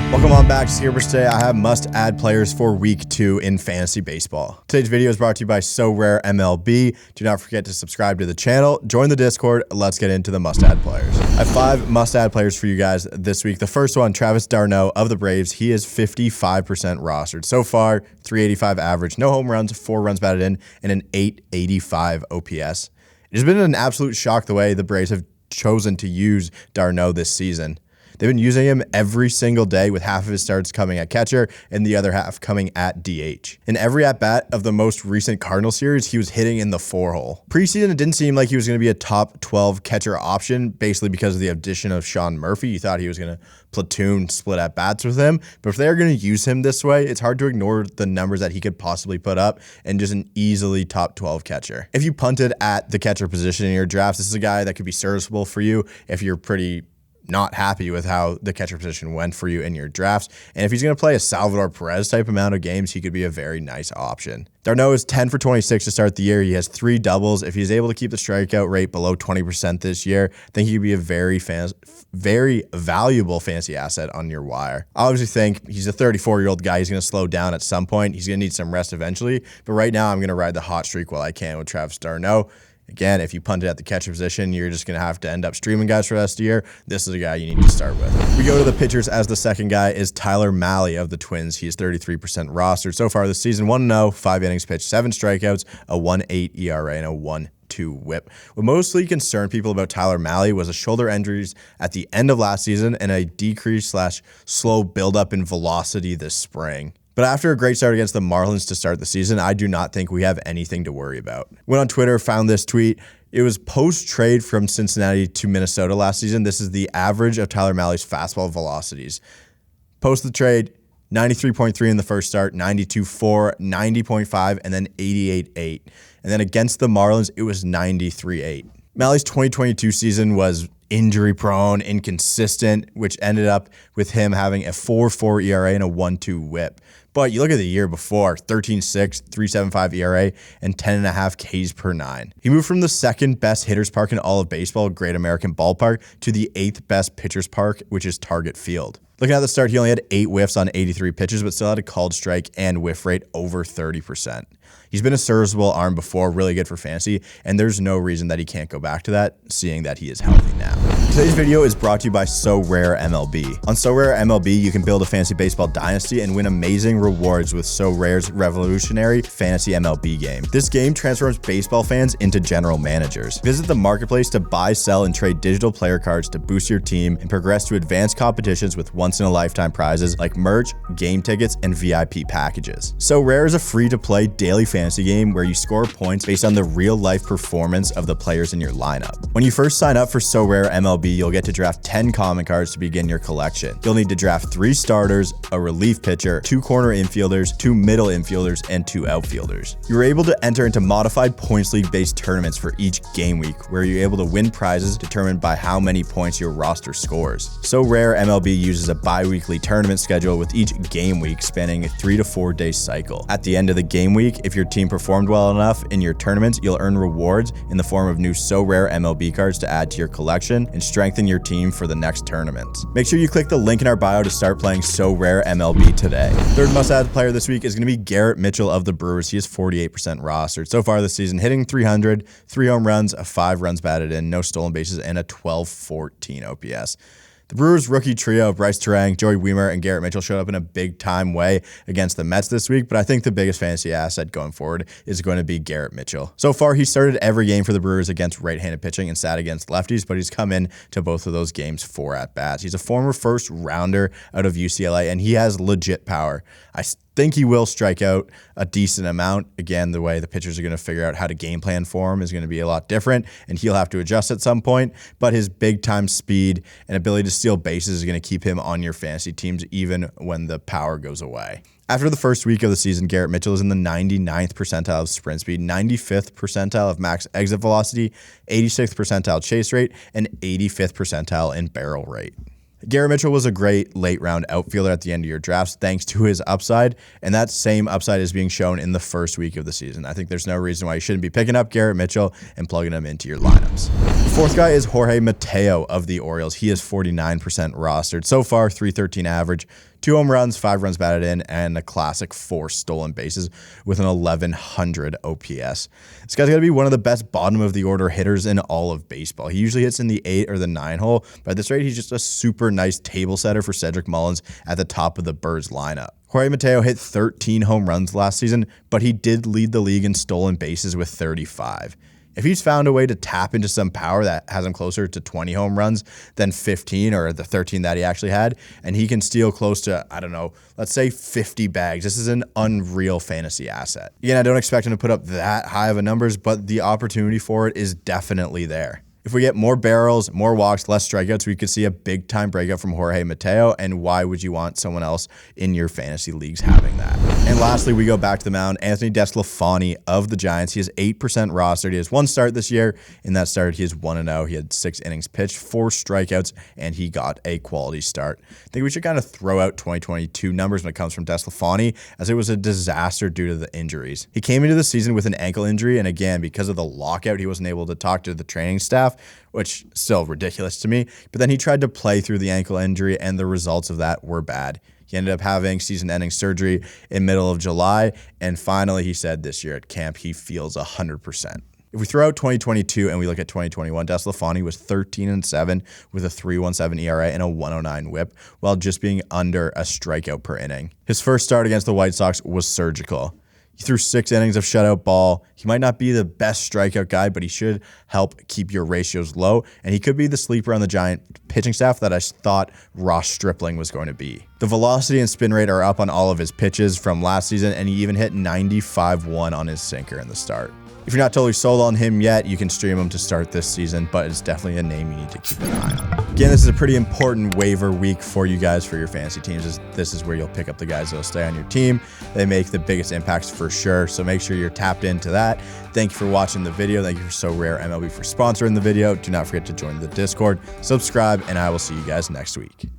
Welcome on back to Skipper. Today I have must-add players for Week 2 in fantasy baseball. Today's video is brought to you by So Rare MLB. Do not forget to subscribe to the channel, join the Discord. Let's get into the must-add players. I have 5 must-add players for you guys this week. The first one, Travis Darnell of the Braves. He is 55% rostered. So far, 385 average, no home runs, 4 runs batted in, and an 885 OPS. It has been an absolute shock the way the Braves have chosen to use Darnell this season. They've been using him every single day, with half of his starts coming at catcher and the other half coming at DH. In every at-bat of the most recent Cardinal series, he was hitting in the 4-hole. Preseason, it didn't seem like he was going to be a top 12 catcher option, basically because of the addition of Sean Murphy. You thought he was going to platoon split at-bats with him. But if they're going to use him this way, it's hard to ignore the numbers that he could possibly put up and just an easily top 12 catcher. If you punted at the catcher position in your drafts, this is a guy that could be serviceable for you if you're pretty not happy with how the catcher position went for you in your drafts. And if he's going to play a Salvador Perez type amount of games, he could be a very nice option. Darnell is 10 for 26 to start the year. He has 3 doubles. If he's able to keep the strikeout rate below 20% this year, I think he could be a very valuable fantasy asset on your wire. I obviously think he's a 34-year-old guy. He's going to slow down at some point. He's going to need some rest eventually. But right now, I'm going to ride the hot streak while I can with Travis Darnell. Again, if you punt it at the catcher position, you're just going to have to end up streaming guys for the rest of the year. This is a guy you need to start with. We go to the pitchers as the second guy is Tyler Mahle of the Twins. He is 33% rostered. So far this season, 1-0, 5 innings pitched, 7 strikeouts, a 1.8 ERA, and a 1.2 whip. What mostly concerned people about Tyler Mahle was the shoulder injuries at the end of last season and a decrease/slow buildup in velocity this spring. But after a great start against the Marlins to start the season, I do not think we have anything to worry about. Went on Twitter, found this tweet. It was post-trade from Cincinnati to Minnesota last season. This is the average of Tyler Mahle's fastball velocities. Post the trade, 93.3 in the first start, 92.4, 90.5, and then 88.8. And then against the Marlins, it was 93.8. Mahle's 2022 season was injury-prone, inconsistent, which ended up with him having a 4.4 ERA and a 1.2 whip. But you look at the year before, 13.6, 3.75 ERA, and 10.5 Ks per 9. He moved from the second best hitters park in all of baseball, Great American Ballpark, to the 8th best pitchers park, which is Target Field. Looking at the start, he only had 8 whiffs on 83 pitches, but still had a called strike and whiff rate over 30%. He's been a serviceable arm before, really good for fantasy, and there's no reason that he can't go back to that, seeing that he is healthy now. Today's video is brought to you by So Rare MLB. On So Rare MLB, you can build a fantasy baseball dynasty and win amazing rewards with So Rare's revolutionary fantasy MLB game. This game transforms baseball fans into general managers. Visit the marketplace to buy, sell, and trade digital player cards to boost your team and progress to advanced competitions with once-in-a-lifetime prizes like merch, game tickets, and VIP packages. So Rare is a free-to-play daily fantasy game where you score points based on the real-life performance of the players in your lineup. When you first sign up for So Rare MLB, you'll get to draft 10 common cards to begin your collection. You'll need to draft 3 starters, a relief pitcher, 2 corner infielders, 2 middle infielders, and 2 outfielders. You're able to enter into modified points league-based tournaments for each game week, where you're able to win prizes determined by how many points your roster scores. So Rare MLB uses a bi-weekly tournament schedule with each game week spanning a 3 to 4 day cycle. At the end of the game week, if your team performed well enough in your tournaments, you'll earn rewards in the form of new So Rare MLB cards to add to your collection and strengthen your team for the next tournaments. Make sure you click the link in our bio to start playing So Rare MLB today. Third must-add player this week is going to be Garrett Mitchell of the Brewers. He is 48% rostered. So far this season, hitting 300, 3 home runs, 5 runs batted in, no stolen bases, and a 12.14 OPS. The Brewers' rookie trio of Bryce Terang, Joey Wiemer, and Garrett Mitchell showed up in a big-time way against the Mets this week, but I think the biggest fantasy asset going forward is going to be Garrett Mitchell. So far, he started every game for the Brewers against right-handed pitching and sat against lefties, but he's come in to both of those games 4 at-bats. He's a former first-rounder out of UCLA, and he has legit power. I think he will strike out a decent amount. Again, the way the pitchers are going to figure out how to game plan for him is going to be a lot different, and he'll have to adjust at some point, but his big-time speed and ability to steal bases is going to keep him on your fantasy teams even when the power goes away. After the first week of the season, Garrett Mitchell is in the 99th percentile of sprint speed, 95th percentile of max exit velocity, 86th percentile chase rate, and 85th percentile in barrel rate. Garrett Mitchell was a great late round outfielder at the end of your drafts thanks to his upside, and that same upside is being shown in the first week of the season. I think there's no reason why you shouldn't be picking up Garrett Mitchell and plugging him into your lineups. The fourth guy is Jorge Mateo of the Orioles. He is 49% rostered. So far, 313 average, 2 home runs, 5 runs batted in, and a classic 4 stolen bases with an 1100 OPS. This guy's got to be one of the best bottom of the order hitters in all of baseball. He usually hits in the 8 or the 9 hole, but at this rate, he's just a super nice table setter for Cedric Mullins at the top of the Birds lineup. Jorge Mateo hit 13 home runs last season, but he did lead the league in stolen bases with 35. If he's found a way to tap into some power that has him closer to 20 home runs than 15 or the 13 that he actually had, and he can steal close to, I don't know, let's say 50 bags, this is an unreal fantasy asset. Again, I don't expect him to put up that high of a numbers, but the opportunity for it is definitely there. If we get more barrels, more walks, less strikeouts, we could see a big time breakout from Jorge Mateo. And why would you want someone else in your fantasy leagues having that? And lastly, we go back to the mound. Anthony DeSclafani of the Giants. He is 8% rostered. He has 1 start this year. In that start, he is 1-0. He had 6 innings pitched, 4 strikeouts, and he got a quality start. I think we should kind of throw out 2022 numbers when it comes from DeSclafani, as it was a disaster due to the injuries. He came into the season with an ankle injury, and again, because of the lockout, he wasn't able to talk to the training staff, which is still ridiculous to me. But then he tried to play through the ankle injury, and the results of that were bad. He ended up having season-ending surgery in middle of July, and finally he said this year at camp he feels 100%. If we throw out 2022 and we look at 2021, DeSclafani was 13-7 with a 3.17 ERA and a 109 WHIP, while just being under a strikeout per inning. His first start against the White Sox was surgical. He threw 6 innings of shutout ball. He might not be the best strikeout guy, but he should help keep your ratios low, and he could be the sleeper on the Giant pitching staff that I thought Ross Stripling was going to be. The velocity and spin rate are up on all of his pitches from last season, and he even hit 95.1 on his sinker in the start. If you're not totally sold on him yet, you can stream him to start this season, but it's definitely a name you need to keep an eye on. Again, this is a pretty important waiver week for you guys for your fantasy teams. This is where you'll pick up the guys that'll stay on your team. They make the biggest impacts for sure, so make sure you're tapped into that. Thank you for watching the video. Thank you for So Rare MLB for sponsoring the video. Do not forget to join the Discord, subscribe, and I will see you guys next week.